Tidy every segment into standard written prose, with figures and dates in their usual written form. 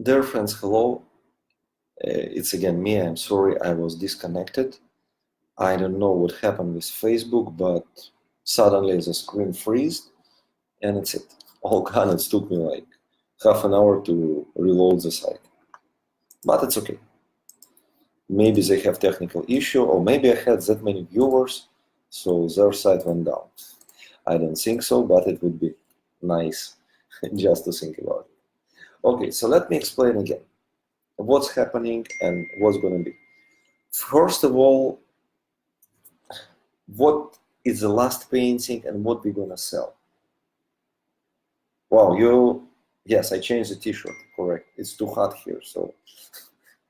Dear friends, hello. It's again me. I'm sorry I was disconnected. I don't know what happened with Facebook, but suddenly the screen freezed and it's it. All gone. It took me like half an hour to reload the site. But it's okay. Maybe they have technical issue, or maybe I had that many viewers, so their site went down. I don't think so, but it would be nice just to think about it. Okay, so let me explain again what's happening and what's going to be. First of all, what is the last painting and what we're going to sell. Wow, yes, I changed the t-shirt, correct. It's too hot here, so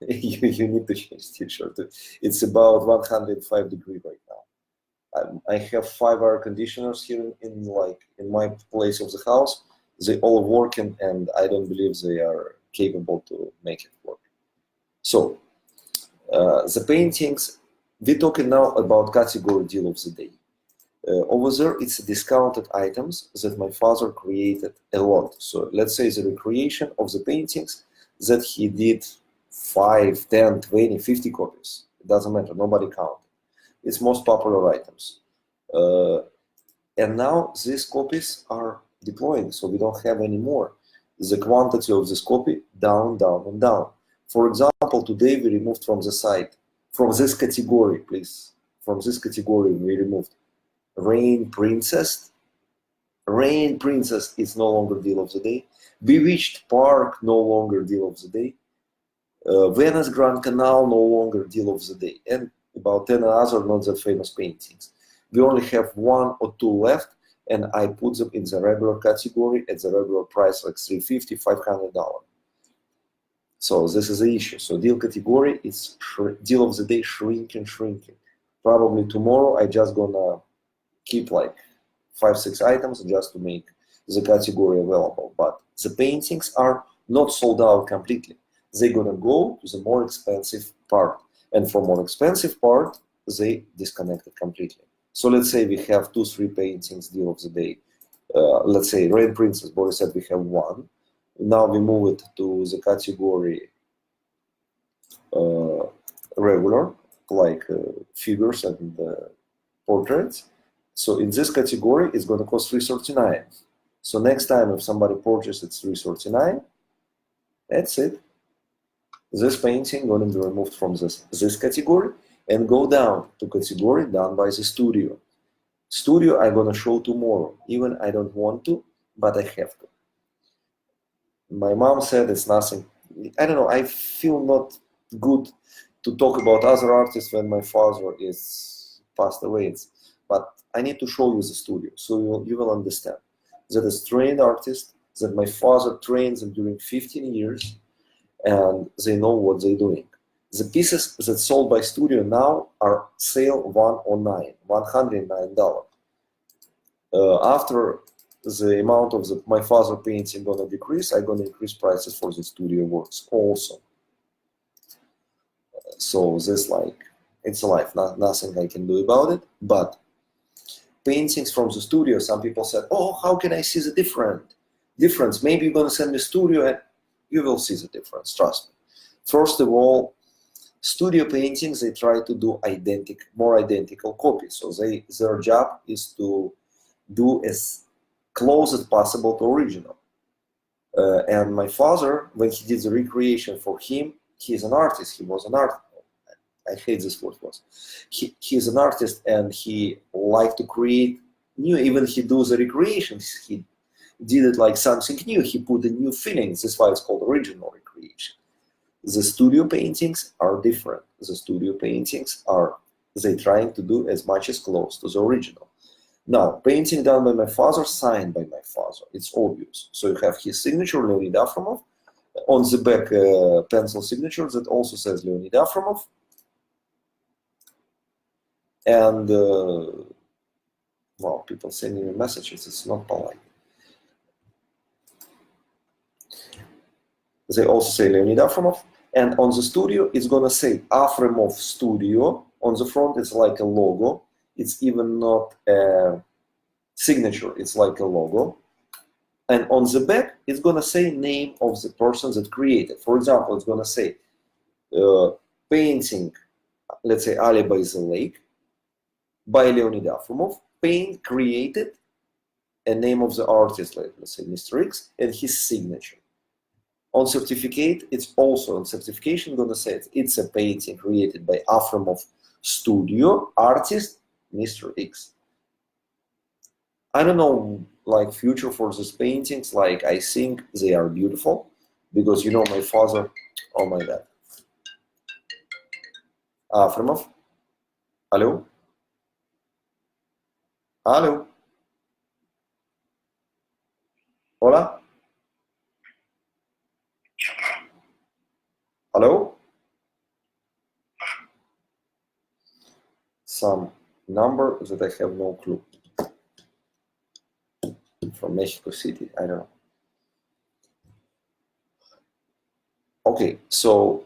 you need to change t-shirt. It's about 105 degrees right now. I have 5 air conditioners here in my place of the house. They all working and I don't believe they are capable to make it work. So the paintings, we're talking now about category deal of the day. Over there, it's discounted items that my father created a lot. So let's say the recreation of the paintings that he did 5, 10, 20, 50 copies. It doesn't matter, nobody counted. It's most popular items. And now these copies are deploying, so we don't have any more. The quantity of this copy down, down, and down. For example, today we removed from the site, from this category, please, from this category we removed Rain Princess. Rain Princess is no longer deal of the day. Bewitched Park, no longer deal of the day. Venice Grand Canal, no longer deal of the day. And about 10 other not that famous paintings. We only have 1 or 2 left, and I put them in the regular category at the regular price, like $350, $500. So this is the issue. So deal category is deal of the day shrinking. Probably tomorrow I just gonna keep like 5, 6 items just to make the category available. But the paintings are not sold out completely. They're gonna go to the more expensive part. And for more expensive part, they disconnected completely. So let's say we have 2, 3 paintings deal of the day. Let's say Rain Princess, Boris said we have 1. Now we move it to the category regular, like figures and portraits. So in this category, it's going to cost $339. So next time if somebody purchases $339, that's it. This painting going to be removed from this category and go down to category done by the studio. Studio I'm going to show tomorrow. Even I don't want to, but I have to. My mom said it's nothing. I don't know, I feel not good to talk about other artists when my father is passed away. But I need to show you the studio so you will understand that is trained artist, that my father trained them during 15 years and they know what they're doing. The pieces that sold by studio now are sale $109. After the amount of my father painting gonna decrease, I'm gonna increase prices for the studio works also. So this it's life, nothing I can do about it. But paintings from the studio, some people said, oh, how can I see the difference? Maybe you're gonna send me studio and you will see the difference, trust me. First of all, studio paintings, they try to do more identical copies. So their job is to do as close as possible to original. And my father, when he did the recreation for him, he's an artist. He was an artist. I hate this word. He's an artist and he liked to create new. Even he do the recreations, he did it like something new. He put a new feelings. That's why it's called original recreation. The studio paintings are different. The studio paintings they trying to do as much as close to the original. Now, painting done by my father, signed by my father. It's obvious. So you have his signature, Leonid Afromov. On the back, pencil signature that also says Leonid Afromov. And, well, people sending me messages. It's not polite. They also say Leonid Afromov. And on the studio, it's going to say Afromov Studio. On the front, it's like a logo. It's even not a signature, it's like a logo. And on the back, it's going to say name of the person that created. For example, it's going to say painting, let's say Ali by the Lake, by Leonid Afromov, paint created, a name of the artist, like let's say Mr. X, and his signature. On certificate, it's also on certification going to say it's a painting created by Afromov Studio, artist, Mr. X. I don't know, like future for these paintings, like I think they are beautiful because you know my father, oh my God. Afromov, hello? Hello? Hola? Hello? Some number that I have no clue. From Mexico City, I don't know. Okay, so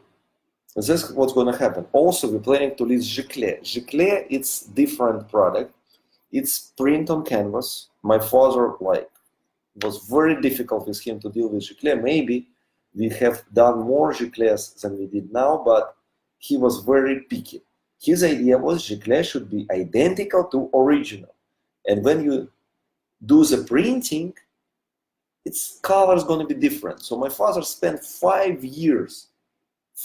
this is what's going to happen. Also, we're planning to list Giclée. Giclée, it's different product. It's print on canvas. My father, like, was very difficult with him to deal with Giclée. Maybe we have done more Giclées than we did now, but he was very picky. His idea was Giclée should be identical to original. And when you do the printing, its color is going to be different. So my father spent 5 years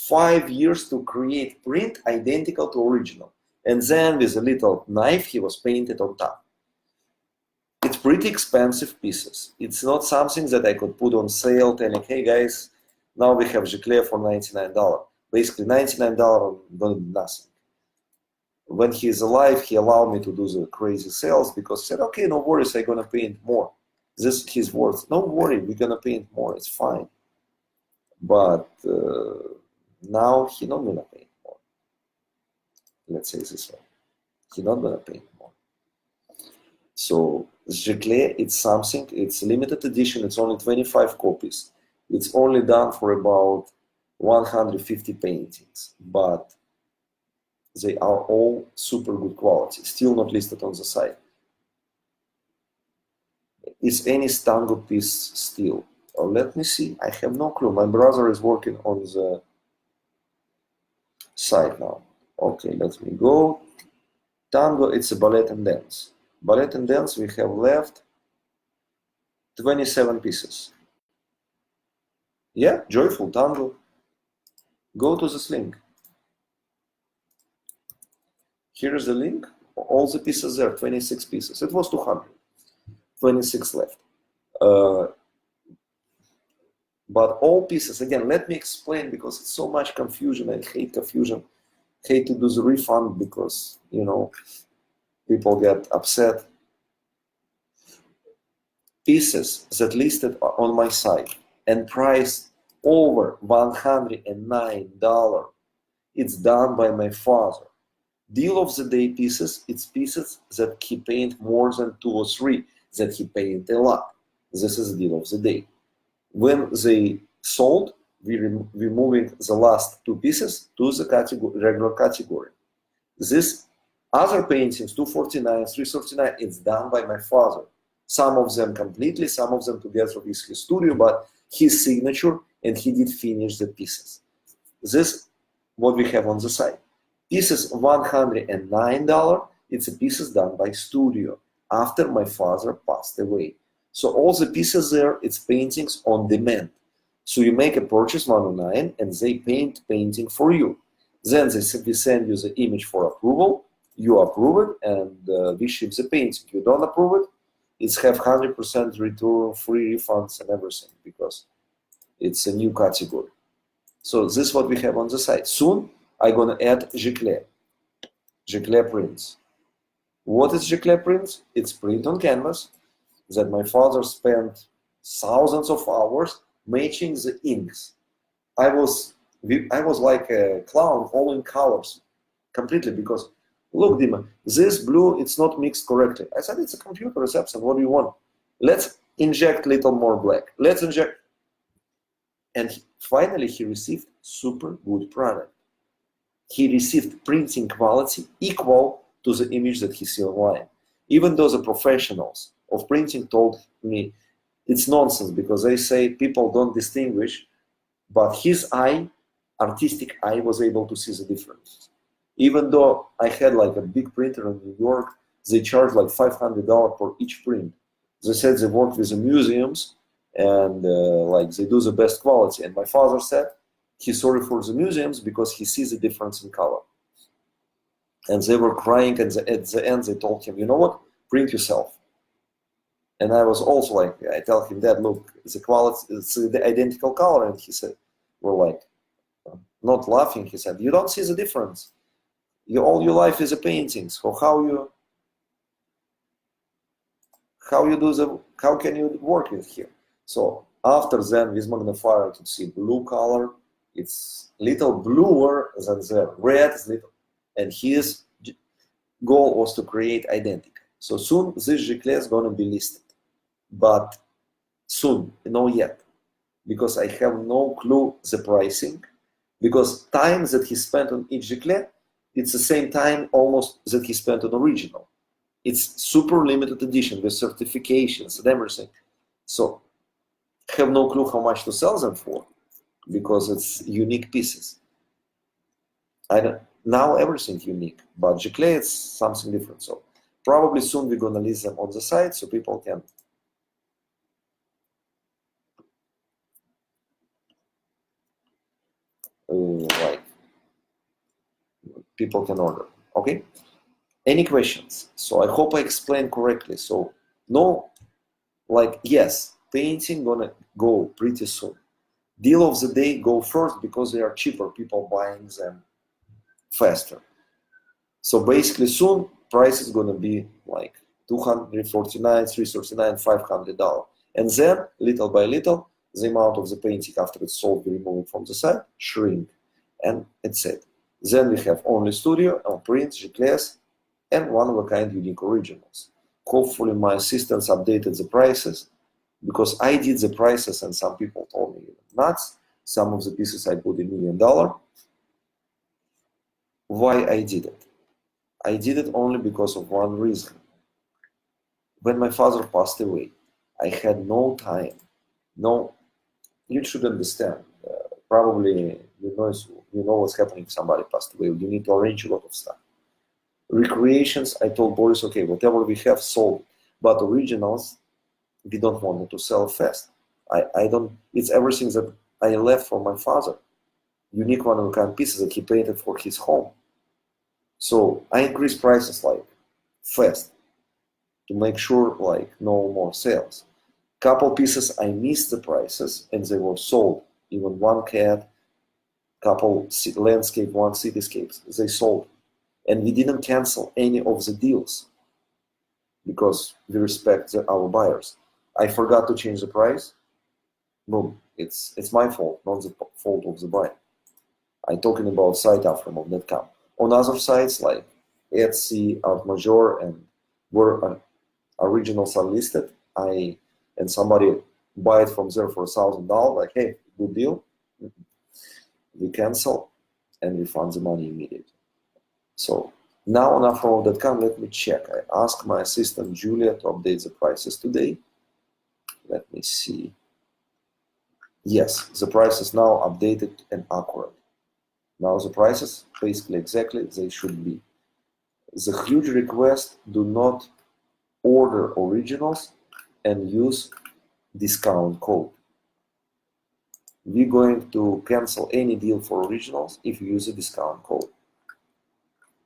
to create print identical to original. And then with a little knife, he was painted on top. It's pretty expensive pieces. It's not something that I could put on sale telling, hey guys, now we have Giclée for $99. Basically $99 going to be nothing. When he's alive, he allowed me to do the crazy sales because he said, okay, no worries, I'm going to paint more. This is his words. Don't worry, we're going to paint more. It's fine. But now he's not going to paint more. Let's say this way. He's not going to paint more. So Giclée, it's something, it's limited edition. It's only 25 copies. It's only done for about 150 paintings. But they are all super good quality. Still not listed on the site. Is any Stango piece still? Oh, let me see. I have no clue. My brother is working on the site now. Okay, let me go. Tango, it's a ballet and dance. Ballet and dance, we have left 27 pieces. Yeah, Joyful Tango. Go to this link. Here's the link. All the pieces there, 26 pieces. It was 200. 26 left. But all pieces, again, let me explain because it's so much confusion. I hate confusion. Hate to do the refund because, you know, people get upset. Pieces that listed on my site and priced over $109. It's done by my father. Deal of the day pieces, it's pieces that he paint more than 2 or 3, that he paint a lot. This is the deal of the day. When they sold, we're moving the last 2 pieces to the regular category. This other paintings, 249, 339, it's done by my father. Some of them completely, some of them together with his studio, but his signature, and he did finish the pieces. This what we have on the site. Pieces $109, it's a pieces done by studio after my father passed away. So all the pieces there, it's paintings on demand. So you make a purchase $109 and they paint painting for you. Then they simply send you the image for approval, you approve it, and we ship the painting. You don't approve it, it's have 100% return, free refunds and everything because it's a new category. So this is what we have on the site. Soon, I'm going to add Giclée. Giclée prints. What is Giclée prints? It's print on canvas that my father spent thousands of hours matching the inks. I was like a clown, all in colors completely because, look, Dima, this blue, it's not mixed correctly. I said, it's a computer reception. What do you want? Let's inject a little more black. Let's inject. And finally, he received super good product. He received printing quality equal to the image that he see online. Even though the professionals of printing told me it's nonsense, because they say people don't distinguish, but his eye, artistic eye, was able to see the difference. Even though I had like a big printer in New York, they charge like $500 for each print. They said they work with the museums and like they do the best quality. And my father said he's sorry for the museums because he sees the difference in color. And they were crying, and at the end they told him, you know what, print yourself. And I was also like, I tell him that, look, the quality, it's the identical color. And he said, we're like, not laughing, he said, you don't see the difference. All your life is a painting. So how can you work with here? So after then, with magnifier, I could see blue color. It's little bluer than the red is little, and his goal was to create identical. So soon this giclée is going to be listed, but soon, no yet, because I have no clue the pricing, because time that he spent on each giclée, it's the same time almost that he spent on original. It's super limited edition with certifications and everything. So I have no clue how much to sell them for, because it's unique pieces. Now everything unique, but giclée is something different. So probably soon we're gonna list them on the site so people can people can order. Okay. Any questions? So I hope I explained correctly. So no, like yes, painting gonna go pretty soon. Deal of the day go first because they are cheaper. People buying them faster. So basically soon price is gonna be like $249, $339, $500, and then little by little the amount of the painting after it's sold, we remove it from the site, shrink, and it's it. Then we have only studio and prints, giclées, and one-of-a-kind unique originals. Hopefully my assistants updated the prices, because I did the prices and some people told me nuts. Some of the pieces I put $1 million. Why I did it? I did it only because of one reason. When my father passed away, I had no time. No, you should understand. Probably you know what's happening if somebody passed away. You need to arrange a lot of stuff. Recreations, I told Boris, okay, whatever we have, sold. But originals, we don't want it to sell fast. I don't, it's everything that I left for my father. Unique one-of-a-kind pieces that he painted for his home. So I increased prices like fast to make sure like no more sales. Couple pieces I missed the prices and they were sold. Even one cat, couple landscape, one cityscapes, they sold. And we didn't cancel any of the deals because we respect our buyers. I forgot to change the price. Boom, it's my fault, not the fault of the buyer. I'm talking about site aftermove.com. On other sites like Etsy, Art Major, and where originals are listed, and somebody buy it from there for $1,000, like, hey, good deal. We cancel and refund the money immediately. So now on aftermove.com, let me check. I asked my assistant Julia to update the prices today. Let me see. Yes, the price is now updated and accurate. Now the prices basically exactly they should be. The huge request: do not order originals and use discount code. We're going to cancel any deal for originals if you use a discount code.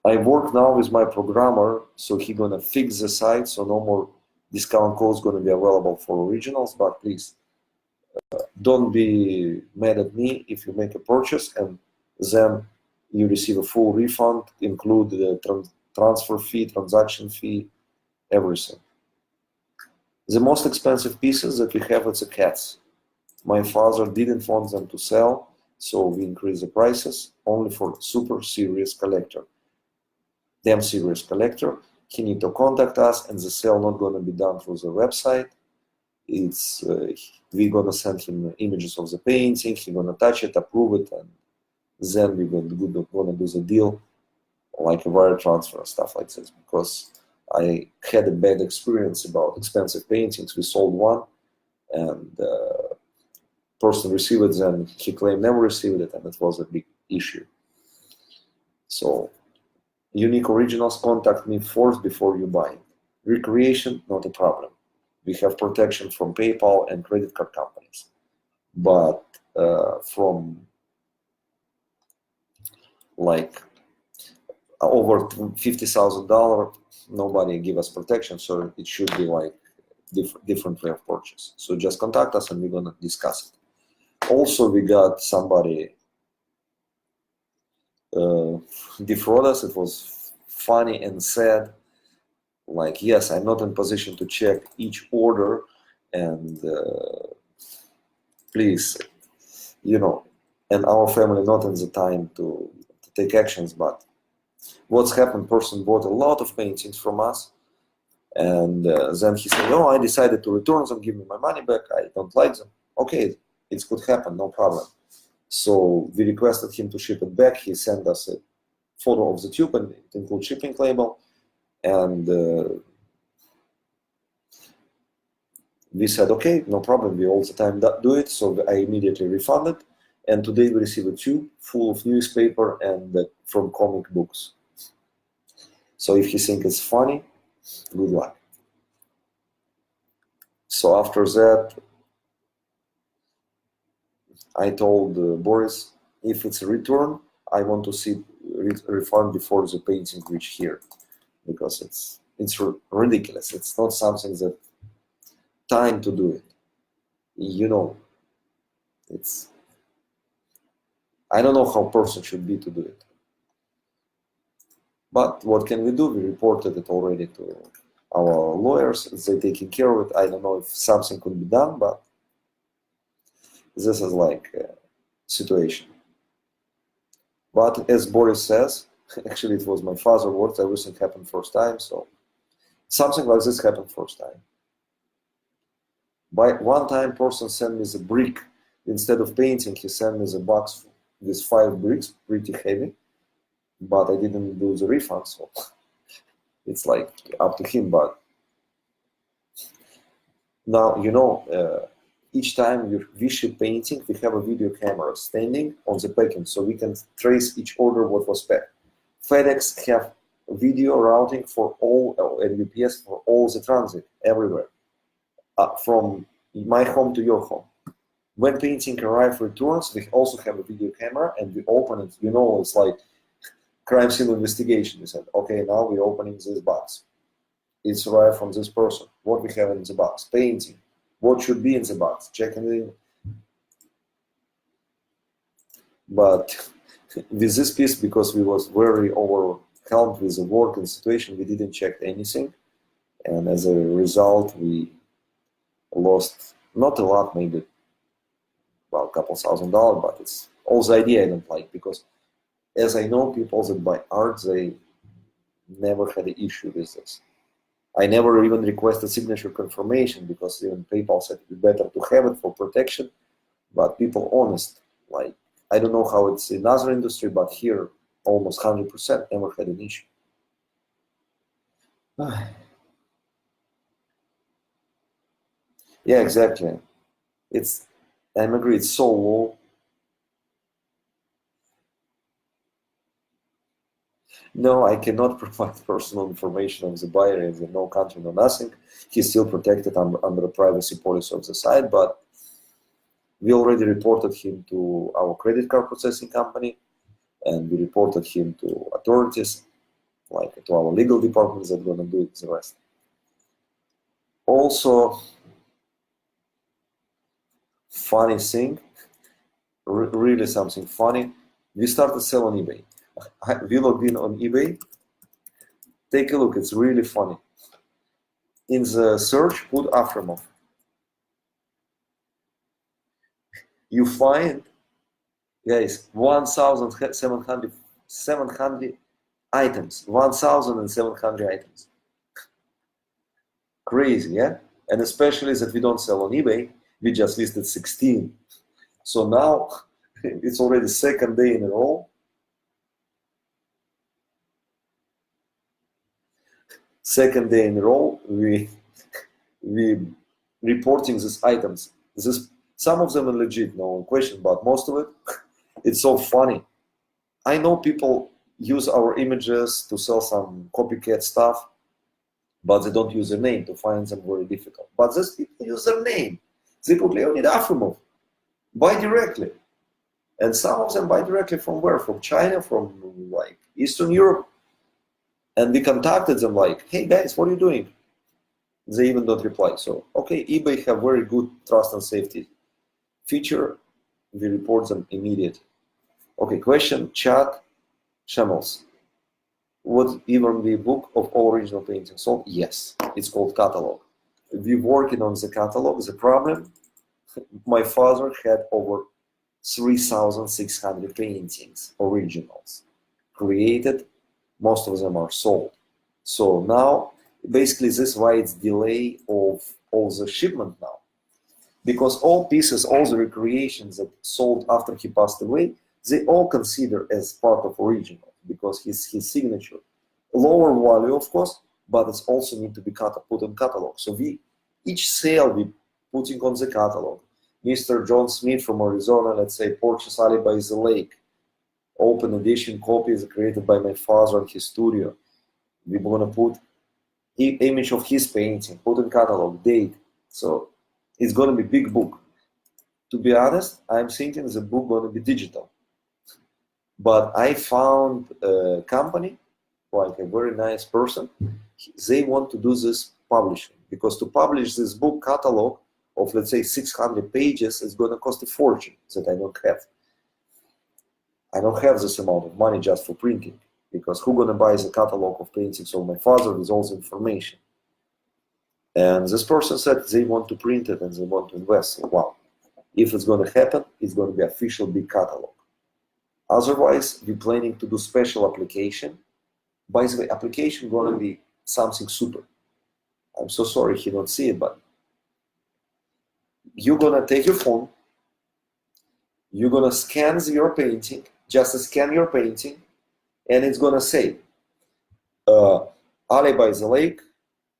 I work now with my programmer, so he's gonna fix the site so no more discount codes gonna be available for originals. But please don't be mad at me if you make a purchase and then you receive a full refund, include the transfer fee, transaction fee, everything. The most expensive pieces that we have, it's a cats. My father didn't want them to sell, so we increased the prices only for super serious collector. Damn serious collector, he need to contact us, and the sale not gonna be done through the website. It's we're gonna send him images of the painting, he's gonna touch it, approve it, and then we're gonna do the deal, like a wire transfer and stuff like this, because I had a bad experience about expensive paintings. We sold one, and person received them, he claimed never received it, and it was a big issue. So unique originals, contact me first before you buy it. Recreation, not a problem. We have protection from PayPal and credit card companies, but from like over $50,000, nobody give us protection, so it should be like different way of purchase. So just contact us and we're gonna discuss it. Also, we got somebody defraud us. It was funny and sad. Like, yes, I'm not in position to check each order, and please, you know, and our family not in the time to take actions. But what's happened? Person bought a lot of paintings from us, and then he said, "Oh, I decided to return them. Give me my money back. I don't like them." Okay, it could happen, no problem. So we requested him to ship it back. He sent us a photo of the tube, and it includes shipping label. And we said, okay, no problem. We all the time do it. So I immediately refunded. And today we received a tube full of newspaper and from comic books. So if you think it's funny, good luck. So after that, I told Boris, if it's a return, I want to see refund before the painting reach here, because it's ridiculous. It's not something that time to do it. You know, it's, I don't know how person should be to do it. But what can we do? We reported it already to our lawyers. They're taking care of it. I don't know if something could be done, but this is like a situation. But as Boris says, actually it was my father's words, everything happened first time, so something like this happened first time. By one time, person sent me the brick. Instead of painting, he sent me the box with 5 bricks, pretty heavy, but I didn't do the refund, so it's like up to him. But now, you know, each time we ship painting, we have a video camera standing on the packing, so we can trace each order what was packed. FedEx have video routing for all, and UPS for all the transit everywhere, from my home to your home. When painting arrive returns, we also have a video camera, and we open it. You know, it's like crime scene investigation. We said, okay, now we're opening this box. It's arrived from this person. What we have in the box? Painting. What should be in the box? Checking it in. But with this piece, because we was very overwhelmed with the work and situation, we didn't check anything. And as a result, we lost not a lot, maybe, well, a couple $1,000, but it's all the idea I don't like, because as I know people that buy art, they never had an issue with this. I never even requested signature confirmation, because even PayPal said it'd be better to have it for protection. But people honest, like, I don't know how it's in other industry, but here almost 100% never had an issue. Yeah, exactly. I'm agree, it's so low. No, I cannot provide personal information of the buyer in the no country, no nothing. He's still protected under the privacy policy of the site, but we already reported him to our credit card processing company, and we reported him to authorities, like to our legal departments that are gonna do the rest. Also, funny thing, really something funny, we started sell on eBay. We logged in on eBay. Take a look, it's really funny. In the search, put Afremov. You find, guys, 700 items, 1,700 items. Crazy, yeah? And especially that we don't sell on eBay, we just listed 16. So now it's already second day in a row. Second day in a row, we reporting these items. Some of them are legit, no question, but most of it, it's so funny. I know people use our images to sell some copycat stuff, but they don't use their name. To find them very difficult. But these people use their name. They put Leonid Afimov, buy directly. And some of them buy directly from where? From China, from like Eastern Europe. And we contacted them like, hey guys, what are you doing? They even don't reply. So, okay, eBay have very good trust and safety feature. We report them immediately. Okay, question, chat, channels. Would even be a book of all original paintings sold? Yes, it's called catalog. We're working on the catalog. The problem, my father had over 3,600 paintings, originals, created. Most of them are sold. So now, basically, this is why it's delay of all the shipment now. Because all pieces, all the recreations that sold after he passed away, they all consider as part of original because his signature. Lower value, of course, but it's also need to be put in catalog. So each sale we putting on the catalog. Mr. John Smith from Arizona, let's say, purchased Ali by the Lake. Open edition copies created by my father in his studio. We're gonna put image of his painting, put in catalog, date. So it's gonna be big book. To be honest, I'm thinking the book gonna be digital. But I found a company, like a very nice person, they want to do this publishing. Because to publish this book catalog of, let's say, 600 pages is gonna cost a fortune that I don't have. I don't have this amount of money just for printing, because who's gonna buy the catalog of paintings of my father with all the information? And this person said they want to print it and they want to invest. So, wow, if it's gonna happen, it's gonna be official big catalog. Otherwise, we're planning to do special application. By the way, application gonna be something super. I'm so sorry he don't see it, but you're gonna take your phone, you're gonna scan your painting, just scan your painting, and it's gonna say, Ali by the Lake,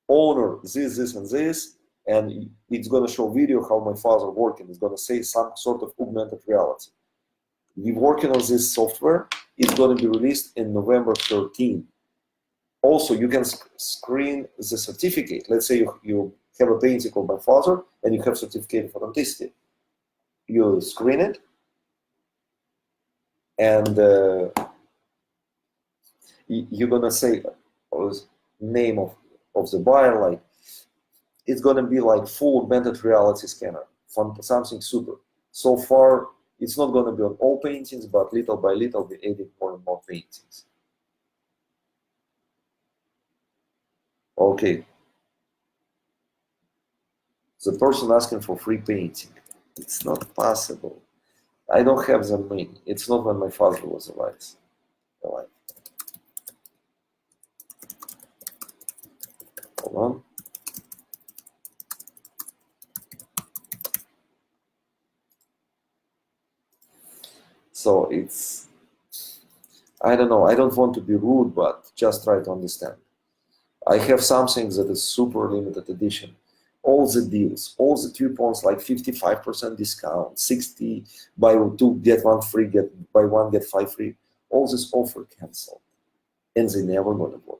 owner, this, and this, and it's gonna show video how my father working. It's gonna say some sort of augmented reality. We're working on this software. It's gonna be released in November 13. Also, you can screen the certificate. Let's say you have a painting of my father and you have certificate of authenticity. You screen it, and you're gonna say name of the buyer, like it's gonna be like full augmented reality scanner, something super. So far, it's not gonna be on all paintings, but little by little, we added more and more paintings. Okay. The person asking for free painting. It's not possible. I don't have the money. It's not when my father was alive. Hold on. So it's, I don't know, I don't want to be rude, but just try to understand. I have something that is super limited edition. All the deals, all the coupons, like 55% discount, 60 buy two, get one free, buy one, get five free. All this offer canceled. And they never gonna work.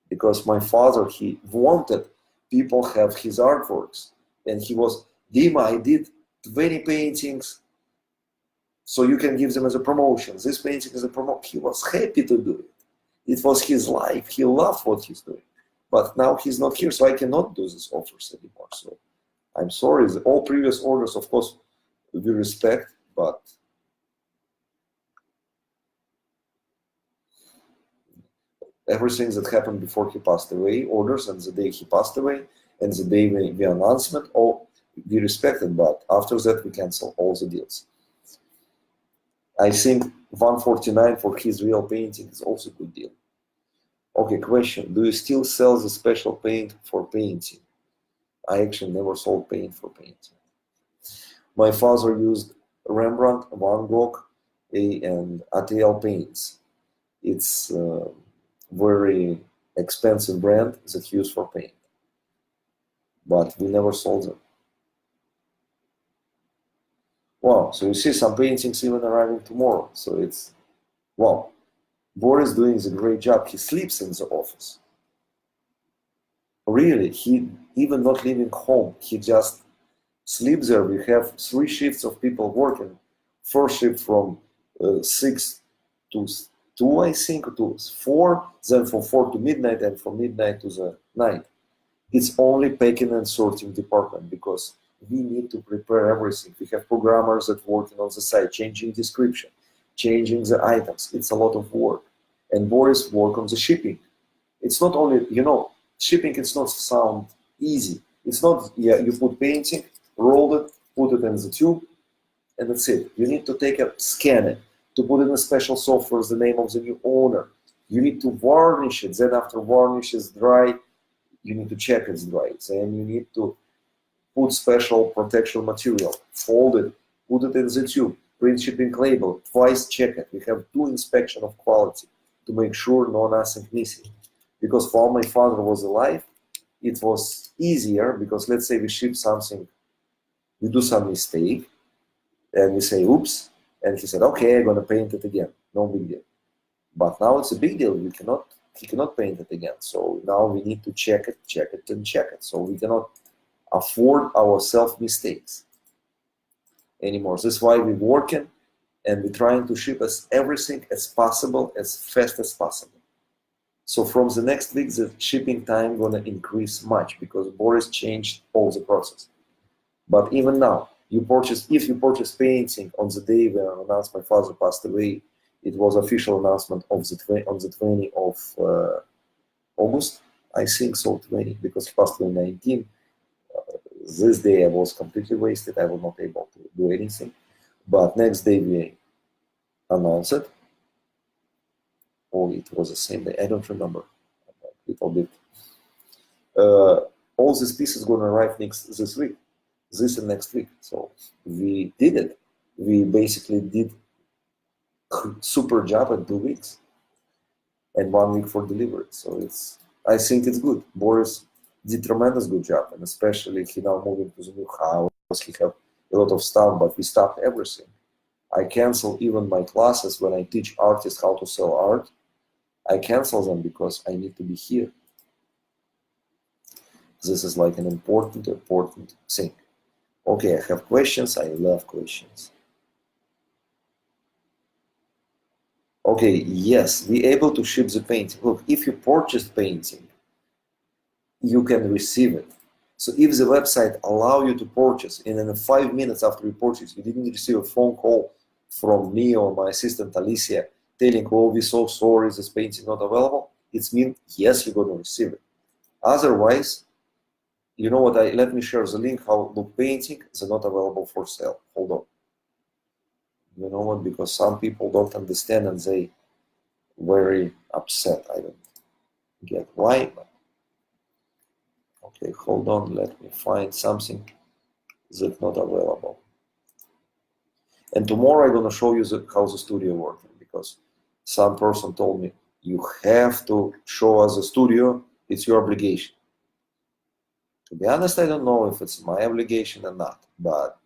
Because my father, he wanted people have his artworks. And he was, Dima, I did 20 paintings, so you can give them as a promotion. This painting is a promotion. He was happy to do it. It was his life. He loved what he's doing. But now he's not here, so I cannot do these offers anymore. So I'm sorry. All previous orders, of course, we respect, but everything that happened before he passed away, orders, and the day he passed away, and the day we announcement, all we respected, but after that we cancel all the deals. I think 149 for his real painting is also a good deal. Okay, question. Do you still sell the special paint for painting? I actually never sold paint for painting. My father used Rembrandt, Van Gogh, and ATL paints. It's a very expensive brand that's used for paint. but we never sold them. Wow, so you see some paintings even arriving tomorrow. So it's, wow, Boris doing a great job. He sleeps in the office. Really, he even not leaving home. He just sleeps there. We have 3 shifts of people working. First shift from 6 to 2, I think, to 4, then from 4 to midnight, and from midnight to the night. It's only packing and sorting department because we need to prepare everything. We have programmers that working on the site, changing description, changing the items. It's a lot of work. And Boris work on the shipping. It's not only, shipping, it's not sound easy. It's not, you put painting, roll it, put it in the tube, and that's it. You need to take a scan it, to put in a special software the name of the new owner. You need to varnish it. Then after varnish is dry, you need to check it's dry. Then you need to put special protection material, fold it, put it in the tube, print shipping label, twice check it. We have 2 inspection of quality to make sure nothing missing. Because while my father was alive, it was easier because let's say we ship something, we do some mistake, and we say, oops, and he said, okay, I'm gonna paint it again, no big deal. But now it's a big deal, he cannot paint it again. So now we need to check it, and check it. So we cannot afford ourselves mistakes anymore. That's why we're working and we're trying to ship everything as possible, as fast as possible. So from the next week, the shipping time gonna increase much because Boris changed all the process. But even now, if you purchase painting on the day when I announced my father passed away, it was official announcement on the 20th of August, I think so, 20, because he passed away 19. This day I was completely wasted. I was not able to do anything. But next day we announced it. Oh, it was the same day. I don't remember a little bit. All these pieces gonna arrive this week, this and next week. So we did it. We basically did super job in 2 weeks and 1 week for delivery. So I think it's good. Boris did tremendous good job, and especially he now moving to the new house. He have a lot of stuff, but we stopped everything. I cancel even my classes when I teach artists how to sell art. I cancel them because I need to be here. This is like an important thing. Okay, I have questions. I love questions. Okay, yes, we able to ship the painting. Look, if you purchased painting, you can receive it. So if the website allow you to purchase, and in 5 minutes after you purchase, you didn't receive a phone call from me or my assistant Alicia telling, oh, we're so sorry, this painting not available, it means yes, you're going to receive it. Otherwise, you know what, let me share the link how the painting is not available for sale. Hold on. You know what, because some people don't understand and they very upset. I don't get why, but okay, hold on, let me find something that's not available. And tomorrow I'm gonna show you how the studio working, because some person told me, you have to show us the studio, it's your obligation. To be honest, I don't know if it's my obligation or not, but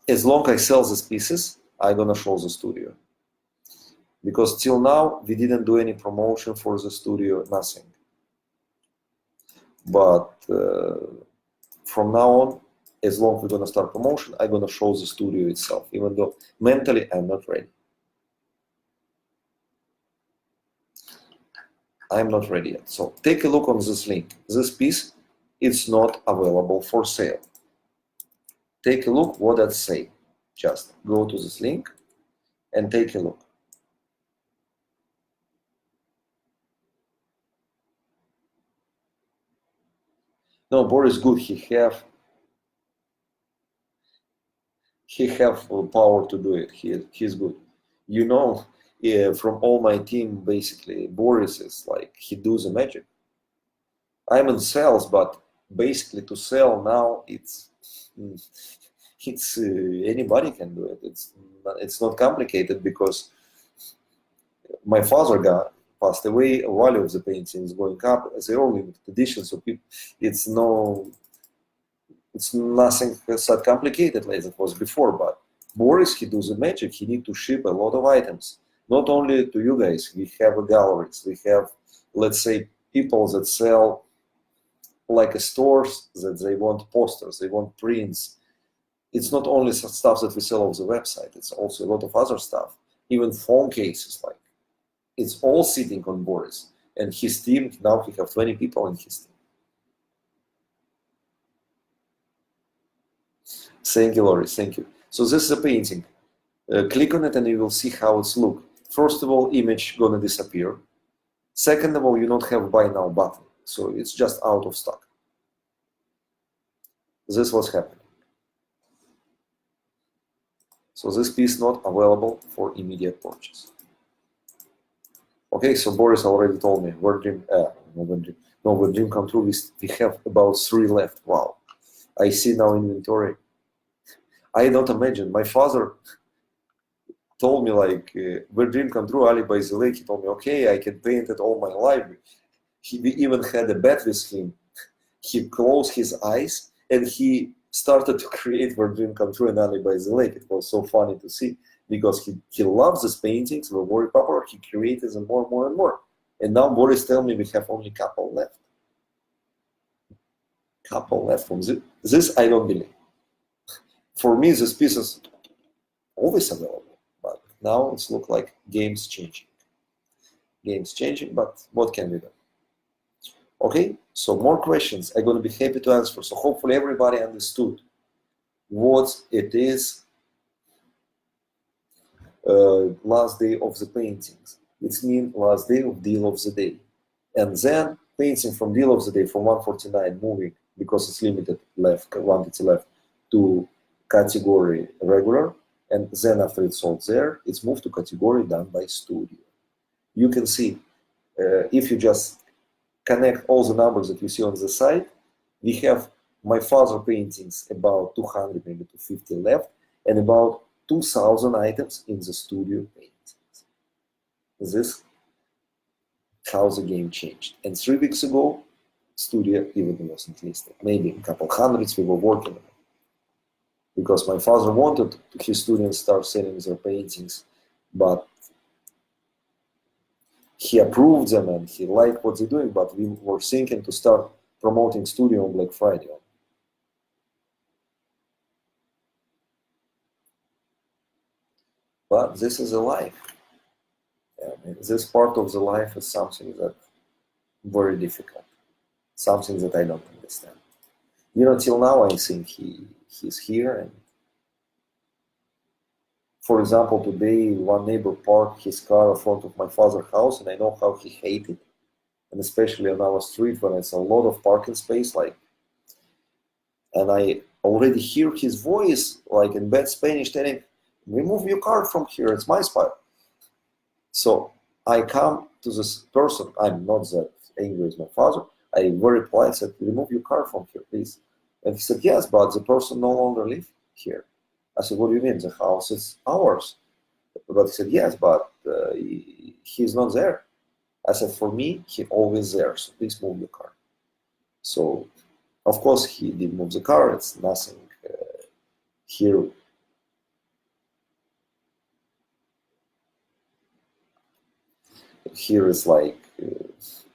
as long as I sell these pieces, I'm gonna show the studio. Because till now, we didn't do any promotion for the studio, nothing. But from now on, as long as we're gonna start promotion, I'm gonna show the studio itself, even though mentally I'm not ready. I'm not ready yet. So take a look on this link. This piece, it's not available for sale. Take a look what that say. Just go to this link and take a look. No, Boris good. He have power to do it. He's good. You know, from all my team, basically, Boris is like, he does the magic. I'm in sales, but basically to sell now, it's anybody can do it. It's not complicated because my father passed away, the value of the painting is going up. They're all limited editions, so people, it's nothing that complicated like it was before. But Boris, he does the magic. He need to ship a lot of items, not only to you guys. We have galleries. We have, let's say, people that sell like stores that they want posters, they want prints. It's not only stuff that we sell on the website. It's also a lot of other stuff, even phone cases. Like it's all sitting on Boris and his team. Now he have 20 people in his team. Thank you, Laurie. Thank you. So this is a painting. Click on it and you will see how it's look. First of all, image gonna disappear. Second of all, you don't have buy now button, so it's just out of stock. This was happening. So this piece not available for immediate purchase. Okay, so Boris already told me Where Dream Come True. We have about 3 left. Wow, I see now inventory. I don't imagine. My father told me like Where Dream Come True, Ali by the Lake. He told me, okay, I can paint it all my life. We even had a bet with him. He closed his eyes and he started to create Where Dream Come True and Ali by the Lake. It was so funny to see because he loves these paintings. They were very popular. He created them more and more and more. And now Boris tells me we have only couple left. Couple left from this. I don't believe. For me, this piece is always available, but now it's look like game's changing. Game's changing, but what can we do? Okay, so more questions. I'm going to be happy to answer. So hopefully everybody understood what it is. Last day of the paintings. It means last day of deal of the day. And then painting from deal of the day from 149 moving, because it's limited left, quantity left, to category regular. And then after it's sold there, it's moved to category done by studio. You can see, if you just connect all the numbers that you see on the side, we have my father paintings about 200, maybe 250 left, and about 2,000 items in the studio paintings. This how the game changed. And 3 weeks ago, studio even wasn't listed. Maybe a couple hundreds we were working on it. Because my father wanted his students start selling their paintings, but he approved them and he liked what they're doing, but we were thinking to start promoting studio on Black Friday. But this is a life. And this part of the life is something that very difficult, something that I don't understand. You know, till now I think he's here. And for example, today one neighbor parked his car in front of my father's house, and I know how he hated, and especially on our street when it's a lot of parking space, like, and I already hear his voice, like in bad Spanish, telling, "Remove your car from here, it's my spot." So I come to this person, I'm not that angry as my father, I very polite said, "Remove your car from here, please." And he said, "Yes, but the person no longer lives here." I said, "What do you mean? The house is ours." But he said, "Yes, but he's not there." I said, "For me, he always there, so please move your car." So, of course, he did move the car. It's nothing here. Here is like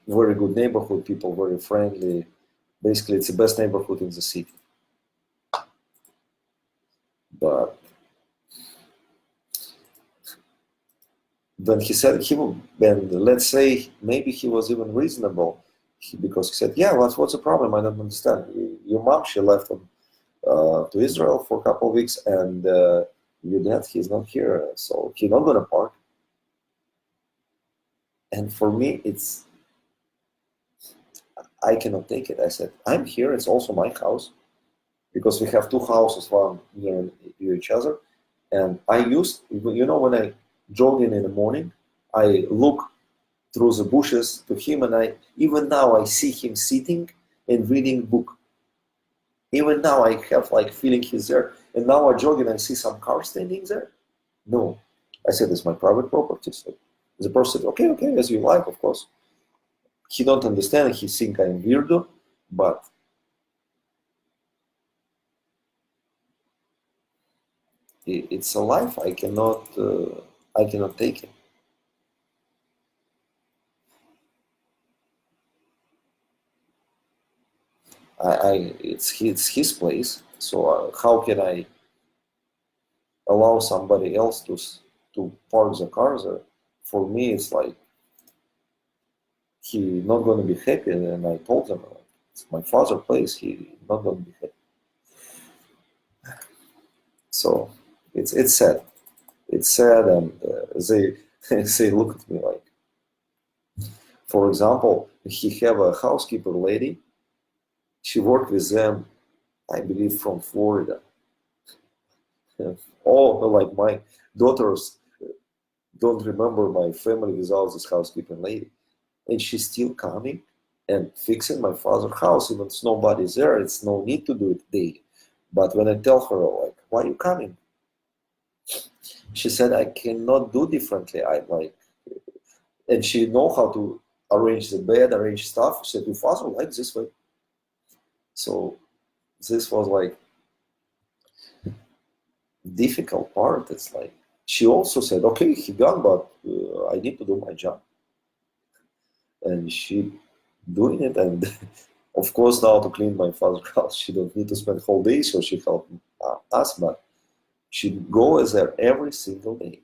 very good neighborhood, people very friendly. Basically, it's the best neighborhood in the city. But when he said he would, then let's say maybe he was even reasonable, because he said, "Yeah, what's the problem? I don't understand. Your mom, she left to Israel for a couple of weeks, and your dad, he's not here, so he's not gonna park." And for me, I cannot take it. I said, "I'm here. It's also my house." Because we have 2 houses, one near each other. And I used, you know, when I jog in the morning, I look through the bushes to him, and even now I see him sitting and reading book. Even now I have like feeling he's there. And now I jog in and see some car standing there. No, I said, it's my private property. So The person said, okay, as you like, of course. He don't understand, he think I'm weirdo, but it's a life. I cannot take it. It's his place. So how can I allow somebody else to park the car there? For me, it's like he not going to be happy. And I told them, it's my father's place. He not going to be happy. So it's sad. It's sad, and they they look at me like. For example, he have a housekeeper lady. She worked with them, I believe, from Florida. All like my daughters don't remember my family without this housekeeping lady, and she's still coming and fixing my father's house. Even if nobody's there, it's no need to do it daily. But when I tell her like, "Why are you coming?" She said, "I cannot do differently. I like," and she know how to arrange the bed, arrange stuff. She said, "Your father like this way." So this was like difficult part. It's like she also said, "Okay, he gone, but I need to do my job," and she doing it. And of course, now to clean my father's house, she don't need to spend whole day, so she helped us, but she goes there every single day.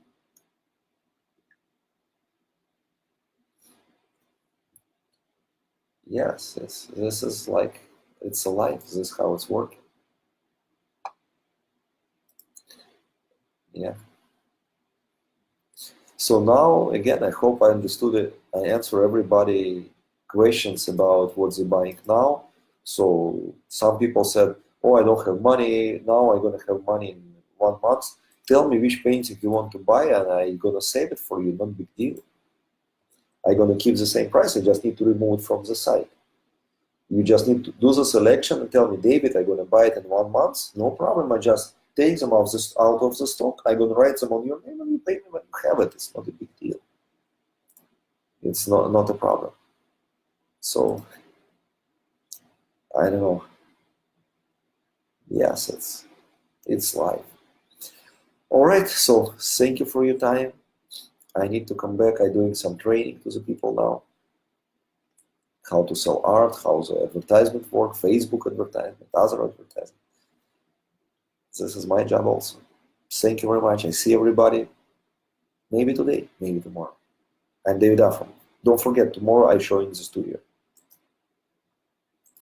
Yes, this is like it's a life. This is how it's working. Yeah. So now again, I hope I understood it. I answer everybody questions about what they're buying now. So some people said, "Oh, I don't have money now. I'm gonna have money in 1 month. Tell me which painting you want to buy, and I'm gonna save it for you. Not big deal. I'm gonna keep the same price. I just need to remove it from the site. You just need to do the selection and tell me, David, I'm gonna buy it in 1 month. No problem. I just take them out of the stock. I'm gonna write them on your name, and you pay me when you have it. It's not a big deal. It's not a problem." So I don't know. Yes, it's life. All right. So thank you for your time. I need to come back. I'm doing some training to the people now. How to sell art, how the advertisement work, Facebook advertisement, other advertisement. This is my job also. Thank you very much. I see everybody. Maybe today, maybe tomorrow. I'm David Afram. Don't forget, tomorrow I show in the studio.